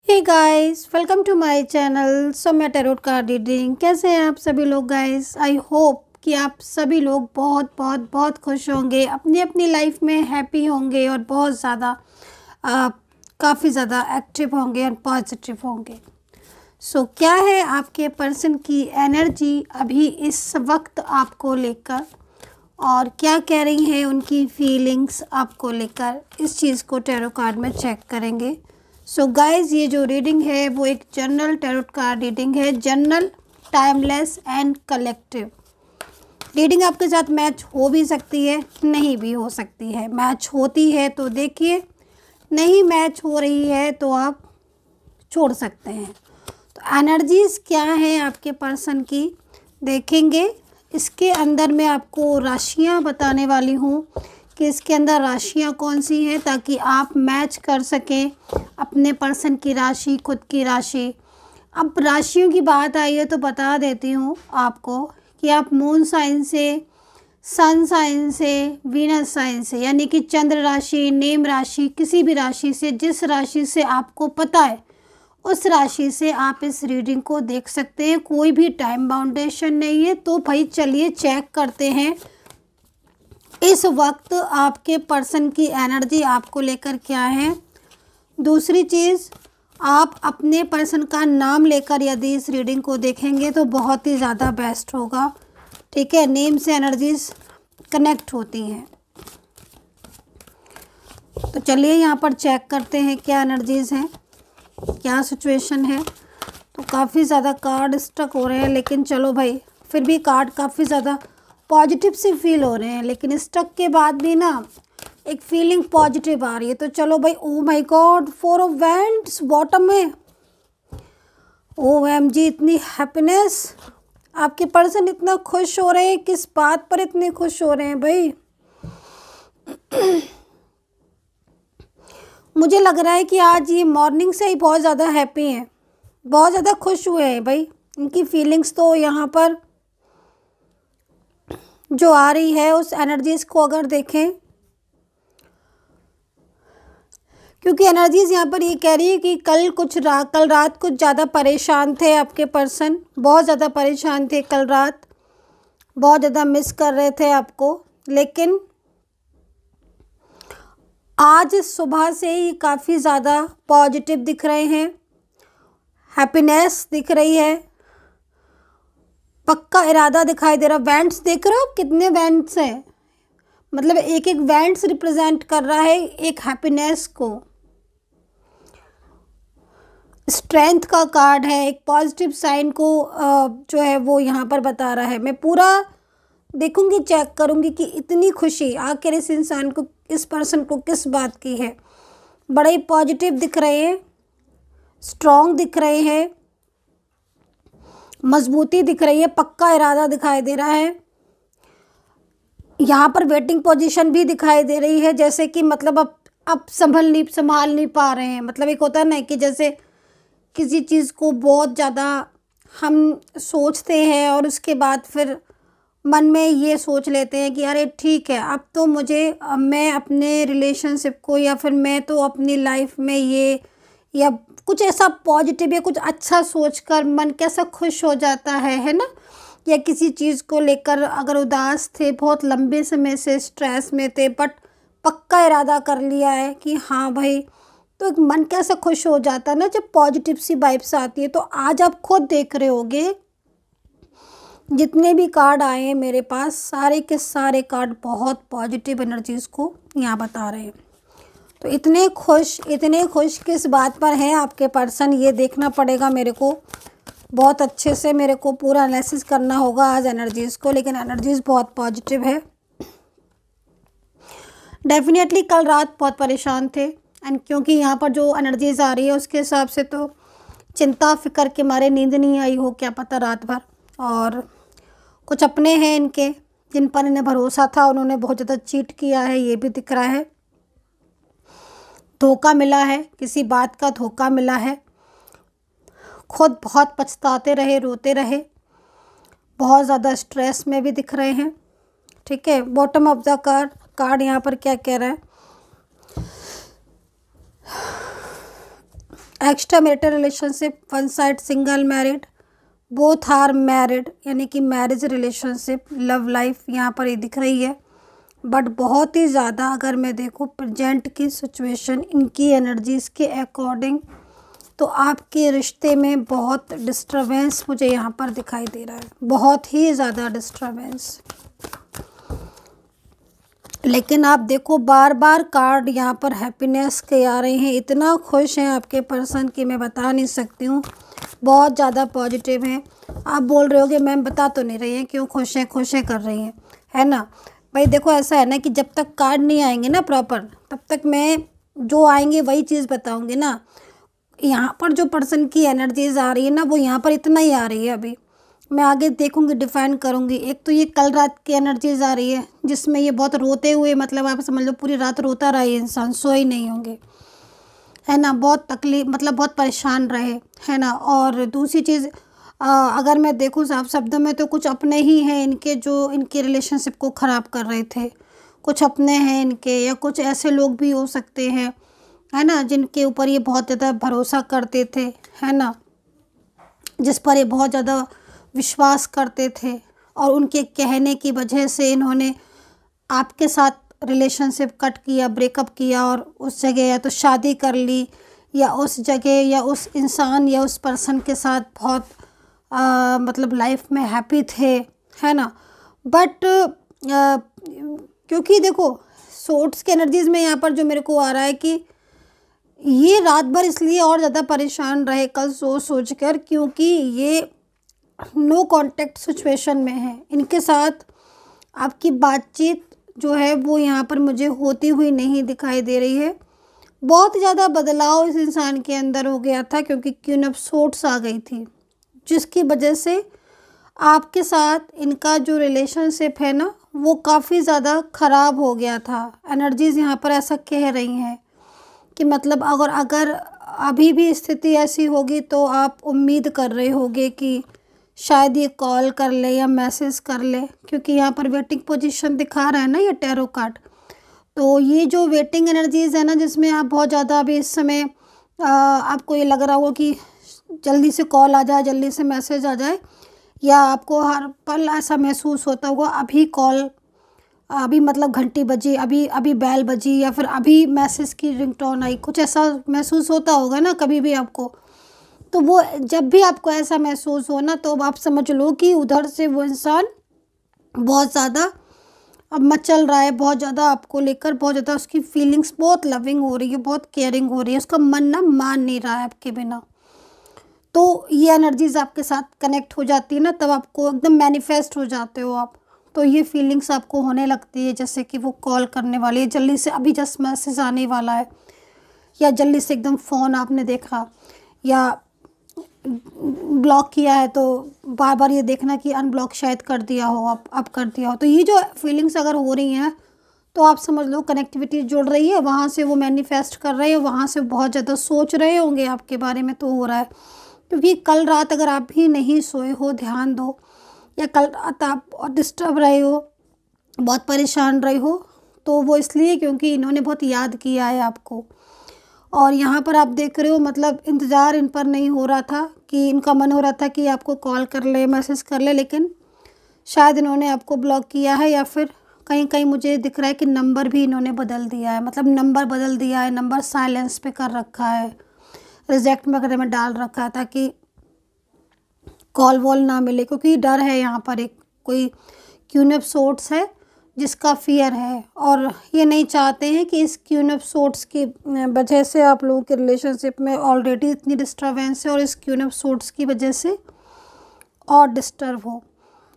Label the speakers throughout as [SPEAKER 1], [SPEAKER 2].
[SPEAKER 1] Hey guys, welcome to my channel Saumya tarot card reading. कैसे हैं आप सभी लोग गाइस? आई होप कि आप सभी लोग बहुत बहुत बहुत खुश होंगे, अपनी अपनी लाइफ में हैप्पी होंगे और बहुत ज़्यादा काफ़ी ज़्यादा एक्टिव होंगे और पॉजिटिव होंगे। सो क्या है आपके पर्सन की एनर्जी अभी इस वक्त आपको लेकर, और क्या कह रही हैं उनकी फीलिंग्स आपको लेकर, इस चीज़ को टैरो कार्ड में चेक करेंगे। सो गाइज, ये जो रीडिंग है वो एक जनरल टैरोट कार्ड रीडिंग है, general, timeless and collective. Reading आपके साथ मैच हो भी सकती है, नहीं भी हो सकती है। मैच होती है तो देखिए, नहीं मैच हो रही है तो आप छोड़ सकते हैं। तो एनर्जीज़ क्या है आपके पर्सन की देखेंगे। इसके अंदर मैं आपको राशियां बताने वाली हूँ कि इसके अंदर राशियां कौन सी हैं, ताकि आप मैच कर सकें अपने पर्सन की राशि, खुद की राशि। अब राशियों की बात आई है तो बता देती हूँ आपको कि आप मून साइन से, सन साइन से, वीनस साइन से, यानी कि चंद्र राशि, नेम राशि, किसी भी राशि से, जिस राशि से आपको पता है उस राशि से आप इस रीडिंग को देख सकते हैं। कोई भी टाइम बाउंडेशन नहीं है। तो भाई चलिए चेक करते हैं इस वक्त आपके पर्सन की एनर्जी आपको लेकर क्या है। दूसरी चीज़, आप अपने पर्सन का नाम लेकर यदि इस रीडिंग को देखेंगे तो बहुत ही ज़्यादा बेस्ट होगा। ठीक है, नेम से एनर्जीज कनेक्ट होती हैं। तो चलिए यहाँ पर चेक करते हैं क्या एनर्जीज़ हैं, क्या सिचुएशन है। तो काफ़ी ज़्यादा कार्ड स्टक हो रहे हैं, लेकिन चलो भाई, फिर भी कार्ड काफ़ी ज़्यादा पॉजिटिव से फील हो रहे हैं, लेकिन स्टक के बाद भी ना एक फीलिंग पॉजिटिव आ रही है। तो चलो भाई, oh my God, 4 of wands bottom में। OMG, इतनी हैप्पीनेस। आपके पर्सन इतना खुश हो रहे हैं, किस बात पर इतने खुश हो रहे हैं भाई? मुझे लग रहा है कि आज ये मॉर्निंग से ही बहुत ज़्यादा हैप्पी हैं, बहुत ज़्यादा खुश हुए हैं भाई। इनकी फीलिंग्स तो यहाँ पर जो आ रही है उस एनर्जीज़ को अगर देखें, क्योंकि एनर्जीज़ यहाँ पर ये कह रही है कि कल रात कुछ ज़्यादा परेशान थे आपके पर्सन, बहुत ज़्यादा परेशान थे कल रात, बहुत ज़्यादा मिस कर रहे थे आपको, लेकिन आज सुबह से ही काफ़ी ज़्यादा पॉजिटिव दिख रहे हैं, हैप्पीनेस दिख रही है, पक्का इरादा दिखाई दे रहा। वैंड्स देख रहे हो कितने वैंड्स हैं, मतलब एक एक वैंड्स रिप्रेजेंट कर रहा है एक हैप्पीनेस को। स्ट्रेंथ का कार्ड है, एक पॉजिटिव साइन को जो है वो यहाँ पर बता रहा है। मैं पूरा देखूंगी, चेक करूंगी कि इतनी खुशी आखिर इस इंसान को, इस पर्सन को किस बात की है। बड़े पॉजिटिव दिख रहे हैं, स्ट्रॉन्ग दिख रहे हैं, मजबूती दिख रही है, पक्का इरादा दिखाई दे रहा है। यहाँ पर वेटिंग पोजीशन भी दिखाई दे रही है, जैसे कि मतलब अब संभल नहीं पा रहे हैं। मतलब एक होता है ना कि जैसे किसी चीज़ को बहुत ज़्यादा हम सोचते हैं और उसके बाद फिर मन में ये सोच लेते हैं कि अरे ठीक है, अब तो मैं अपने रिलेशनशिप को, या फिर मैं तो अपनी लाइफ में ये, या कुछ ऐसा पॉजिटिव या कुछ अच्छा सोचकर मन कैसा खुश हो जाता है ना। या किसी चीज़ को लेकर अगर उदास थे, बहुत लंबे समय से स्ट्रेस में थे, बट पक्का इरादा कर लिया है कि हाँ भाई, तो एक मन कैसा खुश हो जाता है ना जब पॉजिटिव सी वाइब्स आती है। तो आज आप खुद देख रहे होगे, जितने भी कार्ड आए हैं मेरे पास, सारे के सारे कार्ड बहुत पॉजिटिव एनर्जीज़ को यहाँ बता रहे हैं। तो इतने खुश किस बात पर हैं आपके पर्सन, ये देखना पड़ेगा मेरे को। बहुत अच्छे से मेरे को पूरा एनालिसिस करना होगा आज एनर्जीज़ को, लेकिन एनर्जीज़ बहुत पॉजिटिव है। डेफिनेटली कल रात बहुत परेशान थे, एंड क्योंकि यहाँ पर जो एनर्जीज़ आ रही है उसके हिसाब से तो चिंता फिक्र के मारे नींद नहीं आई हो, क्या पता रात भर। और कुछ अपने हैं इनके जिन पर इन्हें भरोसा था, उन्होंने बहुत ज़्यादा चीट किया है, ये भी दिख रहा है। धोखा मिला है, किसी बात का धोखा मिला है, खुद बहुत पछताते रहे, रोते रहे, बहुत ज़्यादा स्ट्रेस में भी दिख रहे हैं। ठीक है, बॉटम ऑफ द कार्ड यहाँ पर क्या कह रहा है? Extra marital relationship, one side single married, both are married, यानी कि मैरिज रिलेशनशिप, लव लाइफ यहाँ पर ये दिख रही है। बट बहुत ही ज़्यादा अगर मैं देखूँ प्रेजेंट की सिचुएशन, इनकी एनर्जीज़ के अकॉर्डिंग, तो आपके रिश्ते में बहुत डिस्टर्बेंस मुझे यहाँ पर दिखाई दे रहा है, बहुत ही ज़्यादा डिस्टर्बेंस। लेकिन आप देखो बार बार कार्ड यहाँ पर हैप्पीनेस के आ रहे हैं, इतना खुश हैं आपके पर्सन कि मैं बता नहीं सकती हूँ, बहुत ज़्यादा पॉजिटिव हैं। आप बोल रहे होगे मैम बता तो नहीं रही हैं क्यों खुश हैं कर रही हैं, है ना भाई। देखो ऐसा है ना कि जब तक कार्ड नहीं आएंगे ना प्रॉपर, तब तक मैं जो आएंगे वही चीज़ बताऊँगी ना। यहाँ पर जो पर्सन की एनर्जीज आ रही है ना, वो यहाँ पर इतना ही आ रही है। अभी मैं आगे देखूंगी, डिफाइन करूंगी। एक तो ये कल रात की एनर्जीज आ रही है जिसमें ये बहुत रोते हुए, मतलब आप समझ लो पूरी रात रोता रहा ये इंसान, सोए नहीं होंगे, है ना, बहुत तकलीफ, मतलब बहुत परेशान रहे, है ना। और दूसरी चीज़ अगर मैं देखूँ साफ शब्दों में, तो कुछ अपने ही हैं इनके जो इनके रिलेशनशिप को ख़राब कर रहे थे, कुछ अपने हैं इनके, या कुछ ऐसे लोग भी हो सकते हैं, है ना, जिनके ऊपर ये बहुत ज़्यादा भरोसा करते थे, है ना, जिस पर ये बहुत ज़्यादा विश्वास करते थे, और उनके कहने की वजह से इन्होंने आपके साथ रिलेशनशिप कट किया, ब्रेकअप किया, और उस जगह या तो शादी कर ली, या उस जगह या उस इंसान या उस पर्सन के साथ बहुत मतलब लाइफ में हैप्पी थे, है ना। बट क्योंकि देखो सोर्ट्स की एनर्जीज़ में यहाँ पर जो मेरे को आ रहा है कि ये रात भर इसलिए और ज़्यादा परेशान रहे कल सोच कर, क्योंकि ये नो कांटेक्ट सिचुएशन में है। इनके साथ आपकी बातचीत जो है वो यहाँ पर मुझे होती हुई नहीं दिखाई दे रही है। बहुत ज़्यादा बदलाव इस इंसान के अंदर हो गया था, क्योंकि क्वीन ऑफ सोर्ट्स आ गई थी, जिसकी वजह से आपके साथ इनका जो रिलेशनशिप है ना, वो काफ़ी ज़्यादा ख़राब हो गया था। एनर्जीज़ यहाँ पर ऐसा कह रही हैं कि मतलब अगर अभी भी स्थिति ऐसी होगी तो आप उम्मीद कर रहे होगे कि शायद ये कॉल कर ले या मैसेज कर ले, क्योंकि यहाँ पर वेटिंग पोजीशन दिखा रहा है ना ये टैरो कार्ड। तो ये जो वेटिंग एनर्जीज़ है ना, जिसमें आप बहुत ज़्यादा अभी इस समय आपको ये लग रहा होगा कि जल्दी से कॉल आ जाए, जल्दी से मैसेज आ जाए, या आपको हर पल ऐसा महसूस होता होगा अभी कॉल, अभी मतलब घंटी बजी, अभी अभी बैल बजी, या फिर अभी मैसेज की रिंगटोन आई, कुछ ऐसा महसूस होता होगा ना कभी भी आपको। तो वो जब भी आपको ऐसा महसूस हो ना, तो आप समझ लो कि उधर से वो इंसान बहुत ज़्यादा अब मचल रहा है, बहुत ज़्यादा आपको लेकर, बहुत ज़्यादा उसकी फीलिंग्स बहुत लविंग हो रही है, बहुत केयरिंग हो रही है, उसका मन ना मान नहीं रहा है आपके बिना। तो ये एनर्जीज आपके साथ कनेक्ट हो जाती है ना, तब आपको एकदम मैनिफेस्ट हो जाते हो आप। तो ये फीलिंग्स आपको होने लगती है जैसे कि वो कॉल करने वाली है, जल्दी से अभी जस्ट मैसेज आने वाला है, या जल्दी से एकदम फ़ोन आपने देखा, या ब्लॉक किया है तो बार बार ये देखना कि अनब्लॉक शायद कर दिया हो, अब कर दिया हो। तो ये जो फीलिंग्स अगर हो रही हैं, तो आप समझ लो कनेक्टिविटी जुड़ रही है, वहाँ से वो मैनिफेस्ट कर रहे हैं, वहाँ से बहुत ज़्यादा सोच रहे होंगे आपके बारे में, तो हो रहा है। क्योंकि कल रात अगर आप भी नहीं सोए हो, ध्यान दो, या कल रात आप डिस्टर्ब रहे हो, बहुत परेशान रहे हो, तो वो इसलिए क्योंकि इन्होंने बहुत याद किया है आपको। और यहाँ पर आप देख रहे हो मतलब इंतज़ार इन पर नहीं हो रहा था, कि इनका मन हो रहा था कि आपको कॉल कर ले, मैसेज कर ले, लेकिन शायद इन्होंने आपको ब्लॉक किया है, या फिर कहीं कहीं मुझे दिख रहा है कि नंबर भी इन्होंने बदल दिया है, मतलब नंबर बदल दिया है, नंबर साइलेंस पे कर रखा है, रिजेक्ट वगैरह में डाल रखा है, ताकि कॉल वॉल ना मिले, क्योंकि डर है यहाँ पर। एक कोई क्वीन ऑफ सोर्ट्स है जिसका फियर है, और ये नहीं चाहते हैं कि इस क्वीन ऑफ सोर्ट्स की वजह से आप लोगों के रिलेशनशिप में ऑलरेडी इतनी डिस्टर्बेंस है, और इस क्वीन ऑफ सोर्ट्स की वजह से और डिस्टर्ब हो।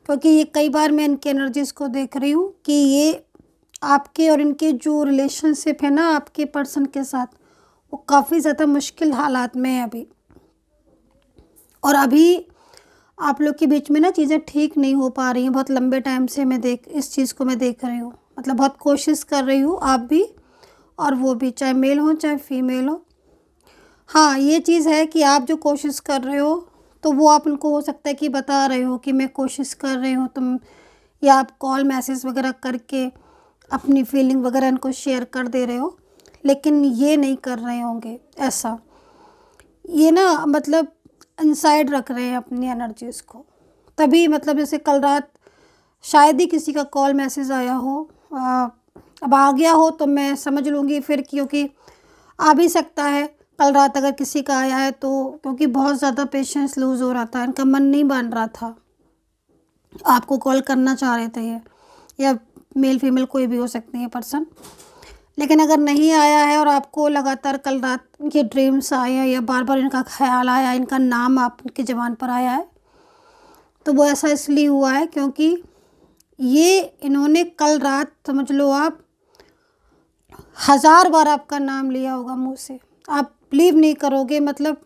[SPEAKER 1] क्योंकि ये कई बार मैं इनकी एनर्जीज़ को देख रही हूँ कि ये आपके और इनके जो रिलेशनशिप है ना आपके पर्सन के साथ, वो काफ़ी ज़्यादा मुश्किल हालात में है अभी। और अभी आप लोग के बीच में ना चीज़ें ठीक नहीं हो पा रही हैं, बहुत लंबे टाइम से इस चीज़ को मैं देख रही हूँ, मतलब बहुत कोशिश कर रही हूँ, आप भी और वो भी, चाहे मेल हो चाहे फीमेल हो। हाँ ये चीज़ है कि आप जो कोशिश कर रहे हो, तो वो आप उनको हो सकता है कि बता रहे हो कि मैं कोशिश कर रही हूँ तुम, या आप कॉल मैसेज वगैरह करके अपनी फीलिंग वगैरह इनको शेयर कर दे रहे हो, लेकिन ये नहीं कर रहे होंगे ऐसा। ये ना मतलब इनसाइड रख रहे हैं अपनी एनर्जीज़ को। तभी मतलब जैसे कल रात शायद ही किसी का कॉल मैसेज आया हो, अब आ गया हो तो मैं समझ लूँगी फिर, क्योंकि आ भी सकता है कल रात अगर किसी का आया है तो, क्योंकि बहुत ज़्यादा पेशेंस लूज़ हो रहा था, इनका मन नहीं मान रहा था, आपको कॉल करना चाह रहे थे ये, या मेल फीमेल कोई भी हो सकती है पर्सन। लेकिन अगर नहीं आया है और आपको लगातार कल रात ये ड्रीम्स आए हैं या बार बार इनका ख्याल आया, इनका नाम आपकी ज़बान पर आया है, तो वो ऐसा इसलिए हुआ है क्योंकि ये इन्होंने कल रात समझ लो आप 1000 बार आपका नाम लिया होगा मुंह से। आप बिलीव नहीं करोगे, मतलब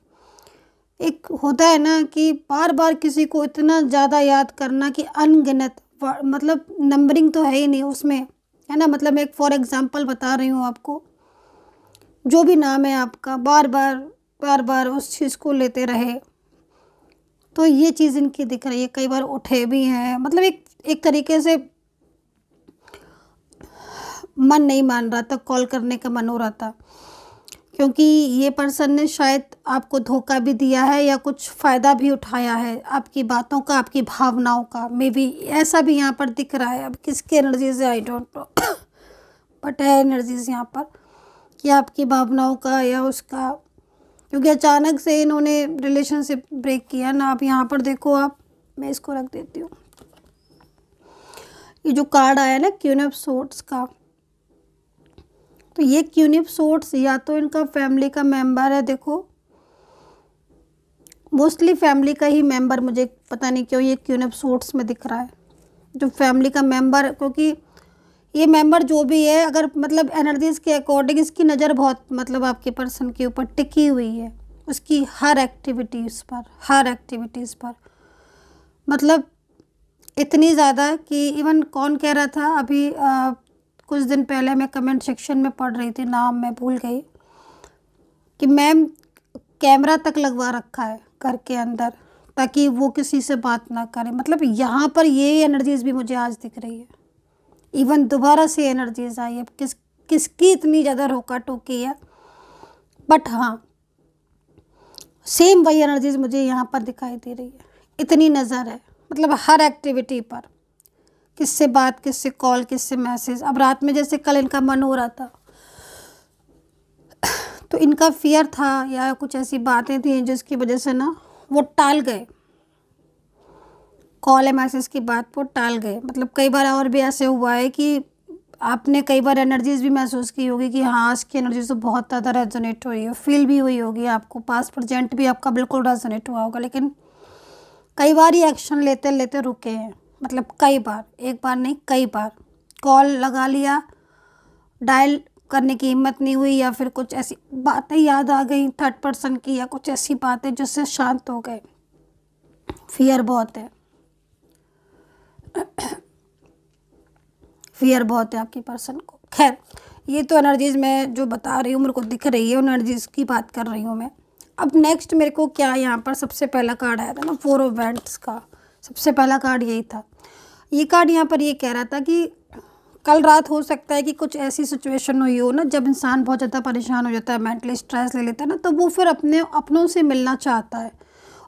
[SPEAKER 1] एक होता है ना कि बार बार किसी को इतना ज़्यादा याद करना कि अनगिनत, मतलब नंबरिंग तो है ही नहीं उसमें, है ना। मतलब मैं एक फॉर एग्ज़ाम्पल बता रही हूँ आपको, जो भी नाम है आपका बार बार उस चीज़ को लेते रहे, तो ये चीज़ इनकी दिख रही है। कई बार उठे भी हैं, मतलब एक तरीके से मन नहीं मान रहा था, कॉल करने का मन हो रहा था, क्योंकि ये पर्सन ने शायद आपको धोखा भी दिया है या कुछ फ़ायदा भी उठाया है आपकी बातों का, आपकी भावनाओं का, मे बी ऐसा भी यहाँ पर दिख रहा है। अब किसकी एनर्जी से आई डोंट नो, बट है एनर्जीज यहाँ पर कि आपकी भावनाओं का या उसका, क्योंकि अचानक से इन्होंने रिलेशनशिप ब्रेक किया ना। आप यहाँ पर देखो, आप, मैं इसको रख देती हूँ, ये जो कार्ड आया ना क्वीन ऑफ सोर्ड्स का, तो ये क्वीन ऑफ सोर्ड्स या तो इनका फैमिली का मेंबर है। देखो मोस्टली फैमिली का ही मेंबर, मुझे पता नहीं क्यों ये क्वीन ऑफ सोर्ड्स में दिख रहा है, जो फैमिली का मेंबर, क्योंकि ये मेंबर जो भी है, अगर मतलब एनर्जीज़ के अकॉर्डिंग इसकी नज़र बहुत मतलब आपके पर्सन के ऊपर टिकी हुई है, उसकी हर एक्टिविटीज़ पर, मतलब इतनी ज़्यादा कि इवन कौन कह रहा था अभी कुछ दिन पहले, मैं कमेंट सेक्शन में पढ़ रही थी, नाम मैं भूल गई, कि मैम कैमरा तक लगवा रखा है घर के अंदर ताकि वो किसी से बात ना करे। मतलब यहाँ पर ये एनर्जीज़ भी मुझे आज दिख रही है। इवन दोबारा से एनर्जीज़ आई है, किसकी इतनी ज़्यादा रोका टोकी है, बट हाँ सेम वही एनर्जीज़ मुझे यहाँ पर दिखाई दे रही है। इतनी नज़र है, मतलब हर एक्टिविटी पर, किससे बात, किससे कॉल, किससे मैसेज। अब रात में जैसे कल इनका मन हो रहा था तो इनका फियर था या कुछ ऐसी बातें थी जिसकी वजह से ना वो टाल गए, कॉल या मैसेज की बात वो टाल गए। मतलब कई बार और भी ऐसे हुआ है कि आपने कई बार एनर्जीज़ भी महसूस की होगी कि हाँ इसकी एनर्जी तो बहुत ज़्यादा रेजोनेट हुई है, फील भी हुई होगी आपको, पास्ट प्रेजेंट भी आपका बिल्कुल रेजोनेट हुआ होगा, लेकिन कई बार ही एक्शन लेते लेते रुके हैं। मतलब कई बार, एक बार नहीं कई बार कॉल लगा लिया, डायल करने की हिम्मत नहीं हुई, या फिर कुछ ऐसी बातें याद आ गई थर्ड पर्सन की, या कुछ ऐसी बातें जिससे शांत हो गए। फियर बहुत है, फियर बहुत है आपकी पर्सन को। खैर ये तो एनर्जीज़ मैं जो बता रही हूँ मेरे को दिख रही है, उन एनर्जीज़ की बात कर रही हूँ मैं। अब नेक्स्ट मेरे को क्या यहाँ पर सबसे पहला कार्ड आया था ना, 4 ऑफ वैंड्स का, सबसे पहला कार्ड यही था। ये कार्ड यहाँ पर ये कह रहा था कि कल रात हो सकता है कि कुछ ऐसी सिचुएशन हुई हो ना, जब इंसान बहुत ज़्यादा परेशान हो जाता है, मेंटली स्ट्रेस ले लेता है ना, तो वो फिर अपनों से मिलना चाहता है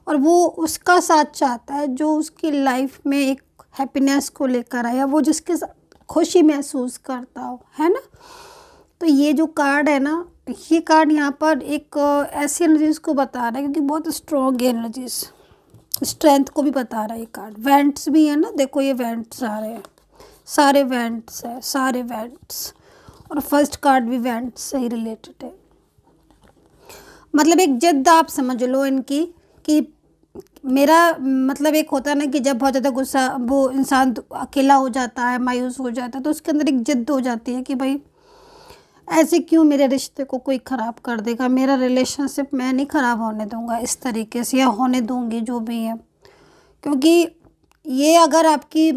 [SPEAKER 1] और वो उसका साथ चाहता है जो उसकी लाइफ में एक हैप्पीनेस को लेकर आया, वो जिसके साथ खुशी महसूस करता हो, है ना। तो ये जो कार्ड है ना, ये कार्ड यहाँ पर एक ऐसी एनर्जीज़ को बता रहा है, क्योंकि बहुत स्ट्रॉन्ग एनर्जीज़, स्ट्रेंथ को भी बता रहा है ये कार्ड। वेंट्स भी है ना, देखो ये वेंट्स आ रहे हैं, सारे वेंट्स है, सारे वेंट्स, और फर्स्ट कार्ड भी वेंट्स से ही रिलेटेड है। मतलब एक जिद आप समझ लो इनकी, कि मेरा मतलब एक होता है ना कि जब बहुत ज़्यादा गुस्सा वो इंसान अकेला हो जाता है, मायूस हो जाता है, तो उसके अंदर एक जिद हो जाती है कि भाई ऐसे क्यों मेरे रिश्ते को कोई ख़राब कर देगा, मेरा रिलेशनशिप मैं नहीं ख़राब होने दूंगा इस तरीके से, या होने दूंगी जो भी है। क्योंकि ये अगर आपकी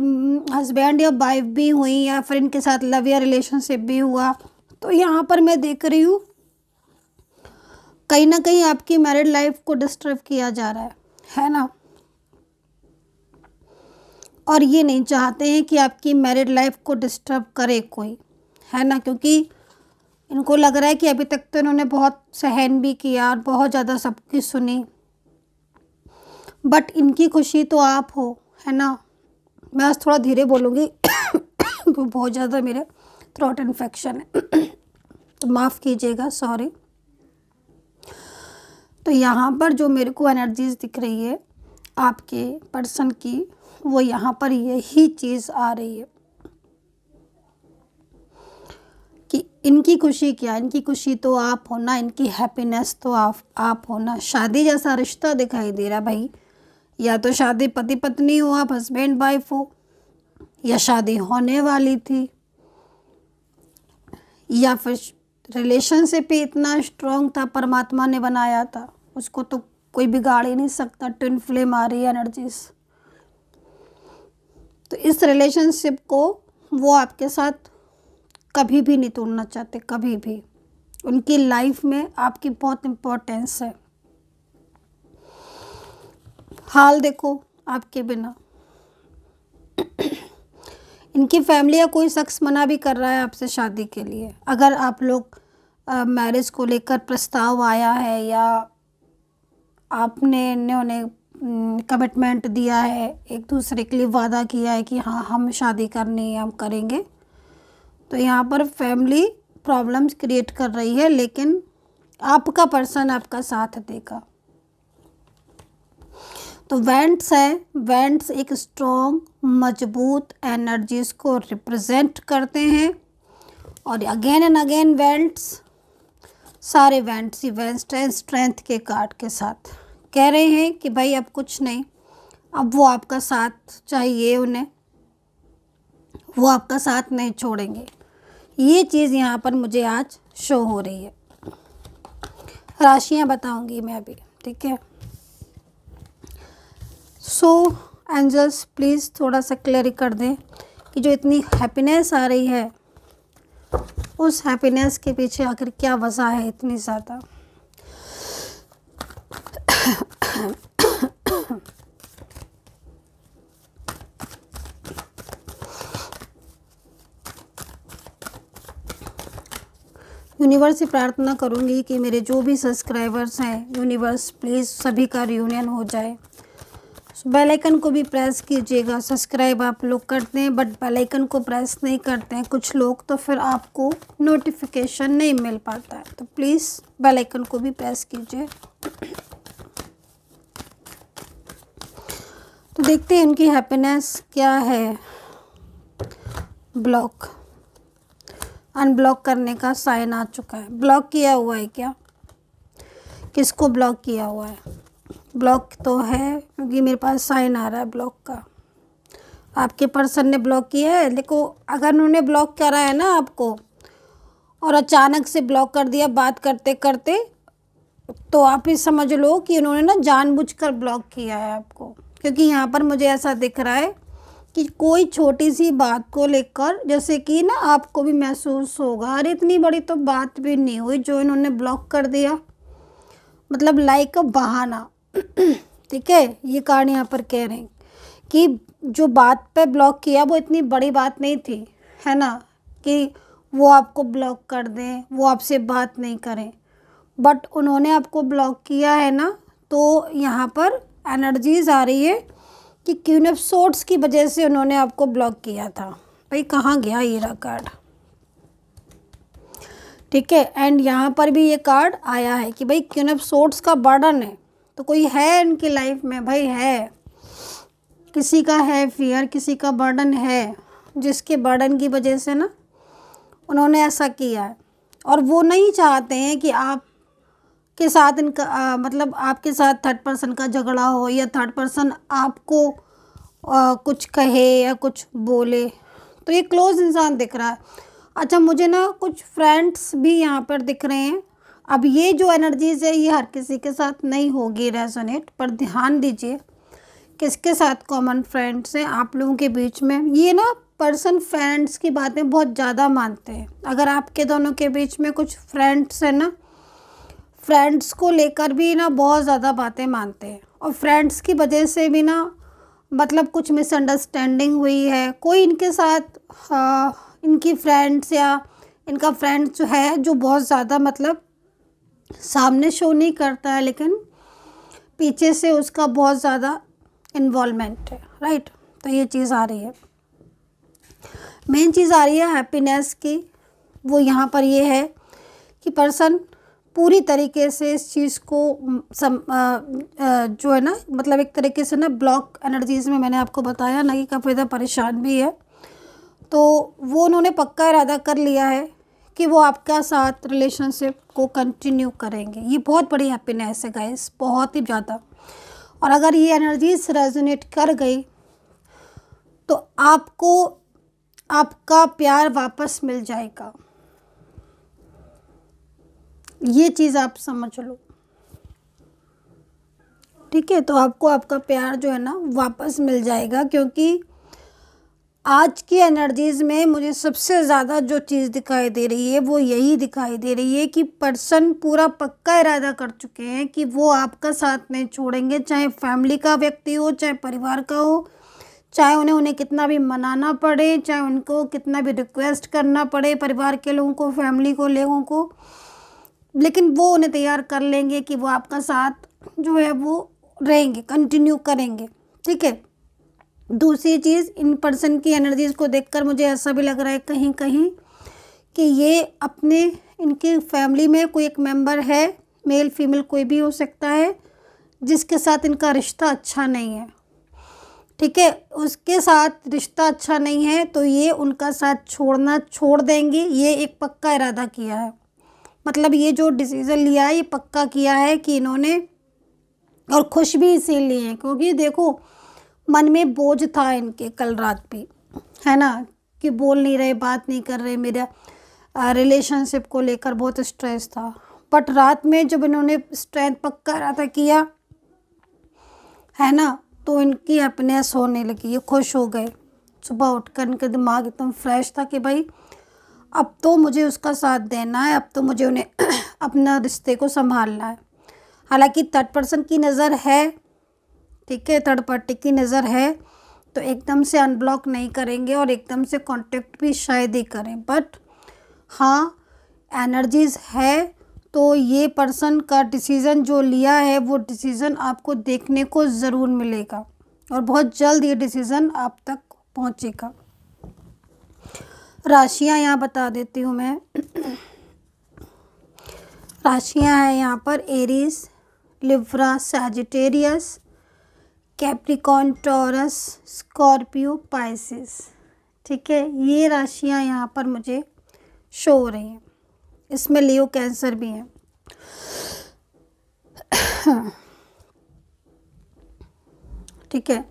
[SPEAKER 1] हस्बैंड या वाइफ भी हुई, या फिर इनके साथ लव या रिलेशनशिप भी हुआ, तो यहाँ पर मैं देख रही हूँ कहीं ना कहीं आपकी मैरिड लाइफ को डिस्टर्ब किया जा रहा है ना। और ये नहीं चाहते हैं कि आपकी मैरिड लाइफ को डिस्टर्ब करे कोई, है ना, क्योंकि इनको लग रहा है कि अभी तक तो इन्होंने बहुत सहन भी किया और बहुत ज़्यादा सबकी सुनी, बट इनकी खुशी तो आप हो, है ना। मैं आज थोड़ा धीरे बोलूँगी क्योंकि बहुत ज़्यादा मेरे थ्रोट इन्फेक्शन है तो माफ़ कीजिएगा, सॉरी। तो यहाँ पर जो मेरे को एनर्जीज दिख रही है आपके पर्सन की, वो यहाँ पर यही चीज़ आ रही है कि इनकी खुशी क्या, इनकी खुशी तो आप हो ना, इनकी हैप्पीनेस तो आप हो ना। शादी जैसा रिश्ता दिखाई दे रहा भाई, या तो शादी पति पत्नी हो, आप हस्बैंड वाइफ हो, या शादी होने वाली थी, या फिर रिलेशनशिप ही इतना स्ट्रॉन्ग था, परमात्मा ने बनाया था, उसको तो कोई बिगाड़ ही नहीं सकता। ट्विन फ्लेम आ रही है एनर्जीज। तो इस रिलेशनशिप को वो आपके साथ कभी भी नहीं तोड़ना चाहते, कभी भी। उनकी लाइफ में आपकी बहुत इम्पोर्टेंस है। हाल देखो आपके बिना। इनकी फैमिली या कोई शख्स मना भी कर रहा है आपसे शादी के लिए। अगर आप लोग मैरिज को लेकर प्रस्ताव आया है या आपने इन्होंने कमिटमेंट दिया है, एक दूसरे के लिए वादा किया है कि हाँ हम शादी करनी है, हम करेंगे, तो यहाँ पर फैमिली प्रॉब्लम्स क्रिएट कर रही है, लेकिन आपका पर्सन आपका साथ देगा। तो वेंट्स है, वेंट्स एक स्ट्रॉन्ग मजबूत एनर्जीज को रिप्रेजेंट करते हैं। और अगेन एंड अगेन वेंट्स, सारे वेंट्स इवेंट्स स्ट्रेंथ के कार्ड के साथ कह रहे हैं कि भाई अब कुछ नहीं, अब वो आपका साथ चाहिए उन्हें, वो आपका साथ नहीं छोड़ेंगे। ये चीज़ यहाँ पर मुझे आज शो हो रही है। राशियाँ बताऊंगी मैं अभी, ठीक है। सो एंजल्स प्लीज़ थोड़ा सा क्लियर कर दें कि जो इतनी हैप्पीनेस आ रही है, उस हैप्पीनेस के पीछे आखिर क्या वजह है इतनी ज़्यादा। यूनिवर्स से प्रार्थना करूंगी कि मेरे जो भी सब्सक्राइबर्स हैं, यूनिवर्स प्लीज़ सभी का रियूनियन हो जाए। बेल आइकन को भी प्रेस कीजिएगा। सब्सक्राइब आप लोग करते हैं बट बेल आइकन को प्रेस नहीं करते हैं कुछ लोग, तो फिर आपको नोटिफिकेशन नहीं मिल पाता है। तो प्लीज़ बेल आइकन को भी प्रेस कीजिए। तो देखते हैं उनकी हैप्पीनेस क्या है। ब्लॉक, अनब्लॉक करने का साइन आ चुका है। ब्लॉक किया हुआ है क्या? किसको ब्लॉक किया हुआ है? ब्लॉक तो है क्योंकि मेरे पास साइन आ रहा है ब्लॉक का। आपके पर्सन ने ब्लॉक किया है। देखो, अगर उन्होंने ब्लॉक करा है ना आपको और अचानक से ब्लॉक कर दिया बात करते करते, तो आप ही समझ लो कि उन्होंने ना जानबूझकर ब्लॉक किया है आपको। क्योंकि यहाँ पर मुझे ऐसा दिख रहा है कि कोई छोटी सी बात को लेकर, जैसे कि ना आपको भी महसूस होगा अरे इतनी बड़ी तो बात भी नहीं हुई जो इन्होंने ब्लॉक कर दिया, मतलब लाइक अ बहाना। ठीक है, ये कार्ड यहाँ पर कह रहे हैं कि जो बात पे ब्लॉक किया वो इतनी बड़ी बात नहीं थी, है ना, कि वो आपको ब्लॉक कर दें, वो आपसे बात नहीं करें, बट उन्होंने आपको ब्लॉक किया है ना। तो यहाँ पर एनर्जीज आ रही है कि क्वीन ऑफ सोर्ड्स की वजह से उन्होंने आपको ब्लॉक किया था। भाई कहाँ गया ये रहा कार्ड? ठीक है, एंड यहाँ पर भी ये कार्ड आया है कि भाई क्वीन ऑफ सोर्ड्स का बर्डन है। तो कोई है इनकी लाइफ में, भाई है, किसी का है फियर, किसी का बर्डन है, जिसके बर्डन की वजह से ना उन्होंने ऐसा किया है। और वो नहीं चाहते हैं कि आप के साथ इनका मतलब आपके साथ थर्ड पर्सन का झगड़ा हो या थर्ड पर्सन आपको कुछ कहे या कुछ बोले। तो ये क्लोज इंसान दिख रहा है। अच्छा, मुझे ना कुछ फ्रेंड्स भी यहाँ पर दिख रहे हैं। अब ये जो एनर्जीज है ये हर किसी के साथ नहीं होगी रेजोनेट, पर ध्यान दीजिए किसके साथ कॉमन फ्रेंड्स हैं आप लोगों के बीच में। ये ना पर्सन फ्रेंड्स की बातें बहुत ज़्यादा मानते हैं। अगर आपके दोनों के बीच में कुछ फ्रेंड्स हैं ना, फ्रेंड्स को लेकर भी ना बहुत ज़्यादा बातें मानते हैं, और फ्रेंड्स की वजह से भी ना मतलब कुछ मिसअंडरस्टैंडिंग हुई है। कोई इनके साथ इनकी फ्रेंड्स या इनका फ्रेंड जो है, जो बहुत ज़्यादा मतलब सामने शो नहीं करता है, लेकिन पीछे से उसका बहुत ज़्यादा इन्वॉल्वमेंट है, राइट। तो ये चीज़ आ रही है। मेन चीज़ आ रही है हैप्पीनेस की। वो यहाँ पर ये है कि पर्सन पूरी तरीके से इस चीज़ को जो है ना, मतलब एक तरीके से ना ब्लॉक एनर्जीज़ में, मैंने आपको बताया ना कि काफ़ी ज़्यादा परेशान भी है। तो वो उन्होंने पक्का इरादा कर लिया है कि वो आपका साथ रिलेशनशिप को कंटिन्यू करेंगे। ये बहुत बड़ी हैप्पीनेस है गाइस, बहुत ही ज़्यादा। और अगर ये एनर्जीज रेजोनेट कर गई तो आपको आपका प्यार वापस मिल जाएगा। ये चीज़ आप समझ लो, ठीक है। तो आपको आपका प्यार जो है ना वापस मिल जाएगा, क्योंकि आज की एनर्जीज़ में मुझे सबसे ज़्यादा जो चीज़ दिखाई दे रही है वो यही दिखाई दे रही है कि पर्सन पूरा पक्का इरादा कर चुके हैं कि वो आपका साथ नहीं छोड़ेंगे, चाहे फैमिली का व्यक्ति हो, चाहे परिवार का हो, चाहे उन्हें कितना भी मनाना पड़े, चाहे उनको कितना भी रिक्वेस्ट करना पड़े, परिवार के लोगों को, फैमिली को, लोगों को, लेकिन वो उन्हें तैयार कर लेंगे कि वो आपका साथ जो है वो रहेंगे, कंटिन्यू करेंगे, ठीक है। दूसरी चीज़, इन पर्सन की एनर्जीज़ को देखकर मुझे ऐसा भी लग रहा है कहीं कहीं कि ये अपने, इनके फैमिली में कोई एक मेंबर है, मेल फीमेल कोई भी हो सकता है, जिसके साथ इनका रिश्ता अच्छा नहीं है, ठीक है। उसके साथ रिश्ता अच्छा नहीं है तो ये उनका साथ छोड़ देंगे। ये एक पक्का इरादा किया है, मतलब ये जो डिसीज़न लिया है ये पक्का किया है कि इन्होंने, और खुश भी इसीलिए हैं क्योंकि देखो मन में बोझ था इनके कल रात भी, है ना, कि बोल नहीं रहे, बात नहीं कर रहे, मेरा रिलेशनशिप को लेकर बहुत स्ट्रेस था। बट रात में जब इन्होंने स्ट्रेंथ पक्का इरादा किया है ना, तो इनकी हैप्पीनेस होने लगी, ये खुश हो गए। सुबह उठकर इनका दिमाग एकदम फ्रेश था कि भाई अब तो मुझे उसका साथ देना है, अब तो मुझे उन्हें अपना रिश्ते को संभालना है। हालांकि थर्ड पर्सन की नज़र है, ठीक है, थर्ड पार्टी की नज़र है, तो एकदम से अनब्लॉक नहीं करेंगे और एकदम से कांटेक्ट भी शायद ही करें। बट हाँ, एनर्जीज़ है, तो ये पर्सन का डिसीज़न जो लिया है वो डिसीज़न आपको देखने को ज़रूर मिलेगा और बहुत जल्द ये डिसीज़न आप तक पहुँचेगा। राशियाँ यहाँ बता देती हूँ मैं। राशियाँ हैं यहाँ पर Aries, Libra, Sagittarius, Capricorn, taurus, Scorpio, Pisces, ठीक है। ये राशियाँ यहाँ पर मुझे शो हो रही हैं, इसमें लियो, कैंसर भी हैं। ठीक है,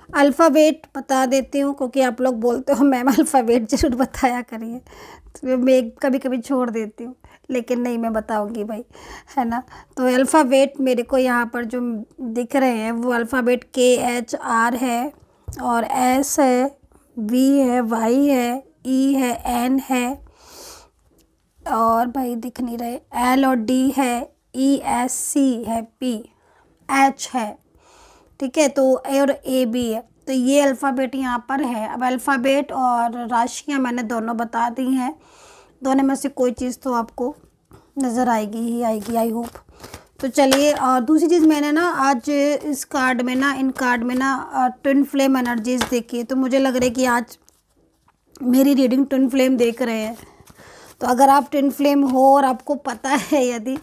[SPEAKER 1] अल्फ़ाबेट बता देती हूँ क्योंकि आप लोग बोलते हो मैम अल्फ़ाबेट ज़रूर बताया करिए, तो मैं कभी कभी छोड़ देती हूँ, लेकिन नहीं, मैं बताऊँगी भाई, है ना। तो अल्फ़ाबेट मेरे को यहाँ पर जो दिख रहे हैं वो अल्फ़ाबेट KHR है, और S है, V है, Y है, E है, N है, और भाई दिख नहीं रहे, L और D है, ESC है, P, H है, ठीक है, तो A और A भी है। तो ये अल्फ़ाबेट यहाँ पर है। अब अल्फ़ाबेट और राशियाँ मैंने दोनों बता दी हैं, दोनों में से कोई चीज़ तो आपको नज़र आएगी ही आएगी, आई होप। तो चलिए, और दूसरी चीज़ मैंने ना आज इस कार्ड में ना, इन कार्ड में ना ट्विन फ्लेम एनर्जीज़ देखी है, तो मुझे लग रहा है कि आज मेरी रीडिंग ट्विन फ्लेम देख रहे हैं। तो अगर आप ट्विन फ्लेम हो और आपको पता है यदि,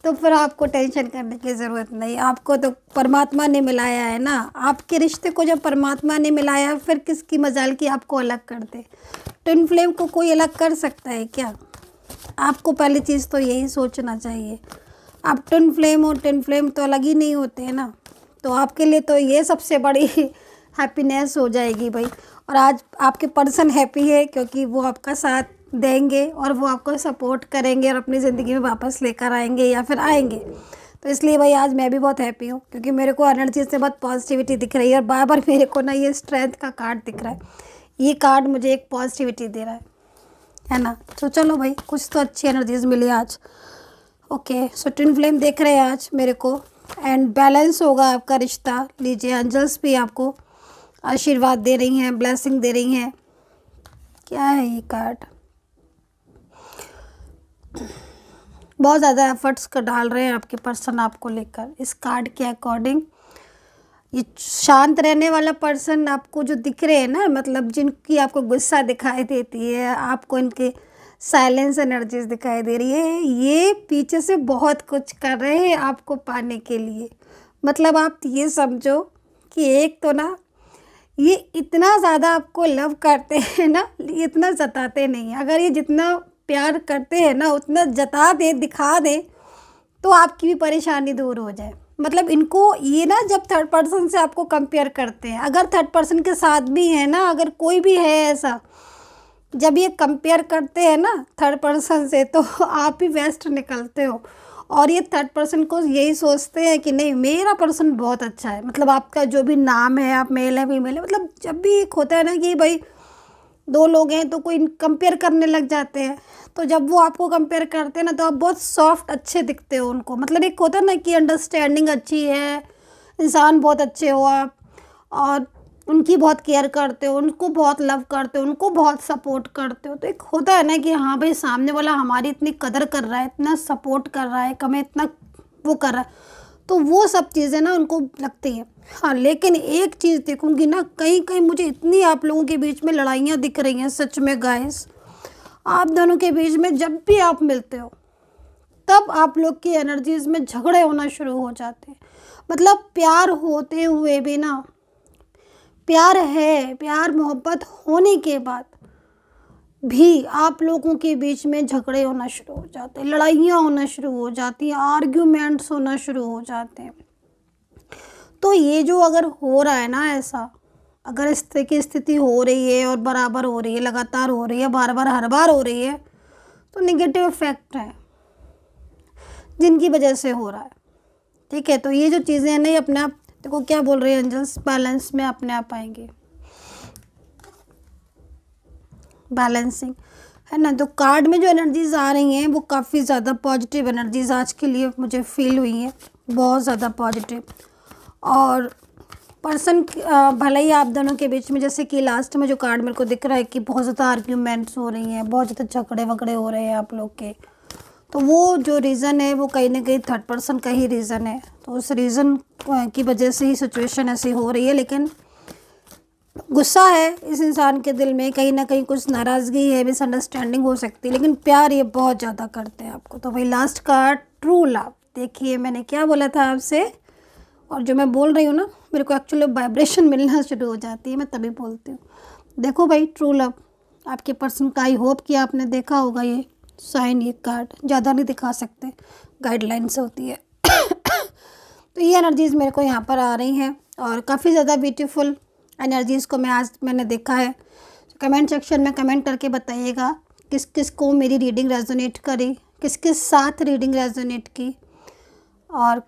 [SPEAKER 1] तो फिर आपको टेंशन करने की ज़रूरत नहीं। आपको तो परमात्मा ने मिलाया है ना, आपके रिश्ते को जब परमात्मा ने मिलाया, फिर किसकी मजाल की आपको अलग कर दे। ट्विन फ्लेम को कोई अलग कर सकता है क्या? आपको पहली चीज़ तो यही सोचना चाहिए। आप ट्विन फ्लेम और ट्विन फ्लेम तो अलग ही नहीं होते हैं ना, तो आपके लिए तो ये सबसे बड़ी हैप्पीनेस हो जाएगी भाई। और आज आपके पर्सन हैप्पी है क्योंकि वो आपका साथ देंगे और वो आपको सपोर्ट करेंगे और अपनी ज़िंदगी में वापस लेकर आएंगे या फिर आएंगे। तो इसलिए भाई आज मैं भी बहुत हैप्पी हूँ क्योंकि मेरे को एनर्जी से बहुत पॉजिटिविटी दिख रही है, और बार बार मेरे को ना ये स्ट्रेंथ का कार्ड दिख रहा है। ये कार्ड मुझे एक पॉजिटिविटी दे रहा है ना। तो चलो भाई, कुछ तो अच्छी एनर्जीज मिली आज। ओके, सो ट्विन फ्लेम देख रहे हैं आज मेरे को, एंड बैलेंस होगा आपका रिश्ता। लीजिए, एंजल्स भी आपको आशीर्वाद दे रही हैं, ब्लेसिंग दे रही हैं। क्या है ये कार्ड? बहुत ज़्यादा एफर्ट्स का डाल रहे हैं आपके पर्सन आपको लेकर। इस कार्ड के अकॉर्डिंग ये शांत रहने वाला पर्सन आपको जो दिख रहे हैं ना, मतलब जिनकी आपको गुस्सा दिखाई देती है, आपको इनके साइलेंस एनर्जीज दिखाई दे रही है, ये पीछे से बहुत कुछ कर रहे हैं आपको पाने के लिए। मतलब आप ये समझो कि एक तो ना ये इतना ज़्यादा आपको लव करते हैं ना, ये इतना जताते नहीं हैं। अगर ये जितना प्यार करते हैं ना उतना जता दें, दिखा दें, तो आपकी भी परेशानी दूर हो जाए। मतलब इनको ये ना जब थर्ड पर्सन से आपको कंपेयर करते हैं, अगर थर्ड पर्सन के साथ भी है ना, अगर कोई भी है ऐसा, जब ये कंपेयर करते हैं ना थर्ड पर्सन से, तो आप ही बेस्ट निकलते हो। और ये थर्ड पर्सन को यही सोचते हैं कि नहीं मेरा पर्सन बहुत अच्छा है। मतलब आपका जो भी नाम है, आप मेल है फीमेल है, मतलब जब भी एक होता है ना कि भाई दो लोग हैं तो कोई कंपेयर करने लग जाते हैं, तो जब वो आपको कंपेयर करते हैं ना तो आप बहुत सॉफ्ट अच्छे दिखते हो उनको। मतलब एक होता है ना कि अंडरस्टैंडिंग अच्छी है, इंसान बहुत अच्छे हो आप, और उनकी बहुत केयर करते हो, उनको बहुत लव करते हो, उनको बहुत सपोर्ट करते हो। तो एक होता है ना कि हाँ भाई सामने वाला हमारी इतनी कदर कर रहा है, इतना सपोर्ट कर रहा है, हमें इतना वो कर रहा है, तो वो सब चीज़ें ना उनको लगती हैं। हाँ लेकिन एक चीज़ देखूंगी ना, कहीं कहीं मुझे इतनी आप लोगों के बीच में लड़ाइयाँ दिख रही हैं सच में गाइस। आप दोनों के बीच में जब भी आप मिलते हो तब आप लोग की एनर्जीज में झगड़े होना शुरू हो जाते हैं। मतलब प्यार होते हुए भी ना, प्यार है, प्यार मोहब्बत होने के बाद भी आप लोगों के बीच में झगड़े होना शुरू हो जाते हैं, लड़ाइयाँ होना शुरू हो जाती हैं, आर्ग्यूमेंट्स होना शुरू हो जाते हैं। तो ये जो अगर हो रहा है ना ऐसा, अगर इस तरह की स्थिति हो रही है और बराबर हो रही है, लगातार हो रही है, बार बार हर बार हो रही है, तो नेगेटिव इफेक्ट है जिनकी वजह से हो रहा है। ठीक है, तो ये जो चीज़ें हैं नहीं अपने आप, देखो क्या बोल रहे हैं एंजल्स, बैलेंस में अपने आप आएंगे, बैलेंसिंग है ना। तो कार्ड में जो एनर्जीज आ रही हैं वो काफ़ी ज़्यादा पॉजिटिव एनर्जीज आज के लिए मुझे फील हुई हैं, बहुत ज़्यादा पॉजिटिव। और पर्सन भले ही आप दोनों के बीच में, जैसे कि लास्ट में जो कार्ड मेरे को दिख रहा है कि बहुत ज़्यादा आर्ग्यूमेंट्स हो रही हैं, बहुत ज़्यादा झगड़े वगड़े हो रहे हैं आप लोग के, तो वो जो रीज़न है वो कहीं ना कहीं थर्ड पर्सन का ही रीज़न है। तो उस रीज़न की वजह से ही सिचुएशन ऐसी हो रही है। लेकिन गुस्सा है इस इंसान के दिल में, कहीं ना कहीं कुछ नाराज़गी है, मिसअंडरस्टैंडिंग हो सकती है, लेकिन प्यार ये बहुत ज़्यादा करते हैं आपको। तो भाई लास्ट कार्ड ट्रू लव, देखिए मैंने क्या बोला था आपसे, और जो मैं बोल रही हूँ ना मेरे को एक्चुअली वाइब्रेशन मिलना शुरू हो जाती है, मैं तभी बोलती हूँ। देखो भाई ट्रू लव आपके पर्सन का, आई होप कि आपने देखा होगा ये साइन, ये कार्ड ज़्यादा नहीं दिखा सकते, गाइडलाइन से होती है। तो ये एनर्जीज़ मेरे को यहाँ पर आ रही हैं और काफ़ी ज़्यादा ब्यूटीफुल एनर्जीज़ को मैंने देखा है। तो कमेंट सेक्शन में कमेंट करके बताइएगा किस किस को मेरी रीडिंग रेजोनेट करी, किस किस साथ रीडिंग रेजोनेट की, और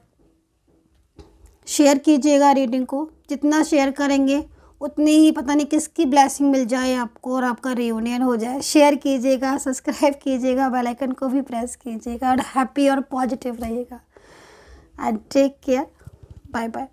[SPEAKER 1] शेयर कीजिएगा रीडिंग को। जितना शेयर करेंगे उतनी ही पता नहीं किसकी ब्लेसिंग मिल जाए आपको और आपका रियूनियन हो जाए। शेयर कीजिएगा, सब्सक्राइब कीजिएगा, बेल आइकन को भी प्रेस कीजिएगा, और हैप्पी और पॉजिटिव रहिएगा। And take care, bye bye.